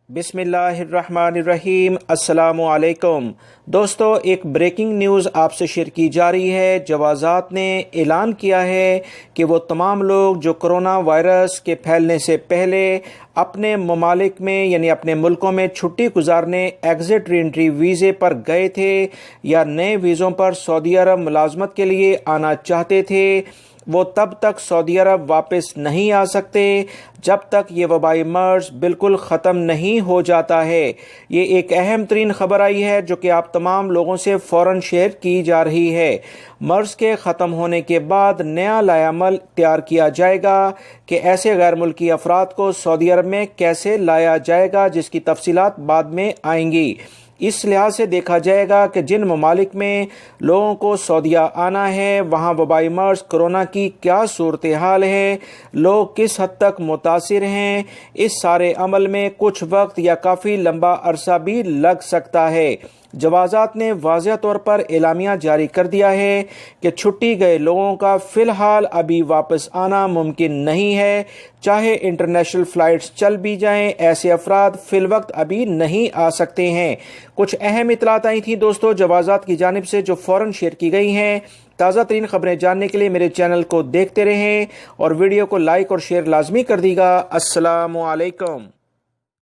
بسم اللہ الرحمن الرحیم۔ السلام علیکم دوستو، ایک بریکنگ نیوز آپ سے شیئر کی جا رہی ہے۔ جوازات نے اعلان کیا ہے کہ وہ تمام لوگ جو کرونا وائرس کے پھیلنے سے پہلے اپنے ممالک میں یعنی اپنے ملکوں میں چھٹی گزارنے ایگزٹ ری انٹری ویزے پر گئے تھے یا نئے ویزوں پر سعودی عرب ملازمت کے لیے آنا چاہتے تھے، وہ تب تک سعودی عرب واپس نہیں آ سکتے جب تک یہ وبائی مرض بالکل ختم نہیں ہو جاتا ہے۔ یہ ایک اہم ترین خبر آئی ہے جو کہ آپ تمام لوگوں سے فوراً شیئر کی جا رہی ہے۔ مرض کے ختم ہونے کے بعد نیا لائحہ عمل تیار کیا جائے گا کہ ایسے غیر ملکی افراد کو سعودی عرب میں کیسے لایا جائے گا، جس کی تفصیلات بعد میں آئیں گی۔ اس لحاظ سے دیکھا جائے گا کہ جن ممالک میں لوگوں کو سعودیہ آنا ہے وہاں وبائی مرض کرونا کی کیا صورتحال ہے، لوگ کس حد تک متاثر ہیں۔ اس سارے عمل میں کچھ وقت یا کافی لمبا عرصہ بھی لگ سکتا ہے۔ جوازات نے واضح طور پر اعلامیہ جاری کر دیا ہے کہ چھٹی گئے لوگوں کا فی الحال ابھی واپس آنا ممکن نہیں ہے، چاہے انٹرنیشنل فلائٹس چل بھی جائیں، ایسے افراد فی الوقت ابھی نہیں آ سکتے ہیں۔ کچھ اہم اطلاعات آئی تھیں دوستو جوازات کی جانب سے جو فوراً شیئر کی گئی ہیں۔ تازہ ترین خبریں جاننے کے لیے میرے چینل کو دیکھتے رہیں اور ویڈیو کو لائک اور شیئر لازمی کر دیجیے گا۔ السلام علیکم۔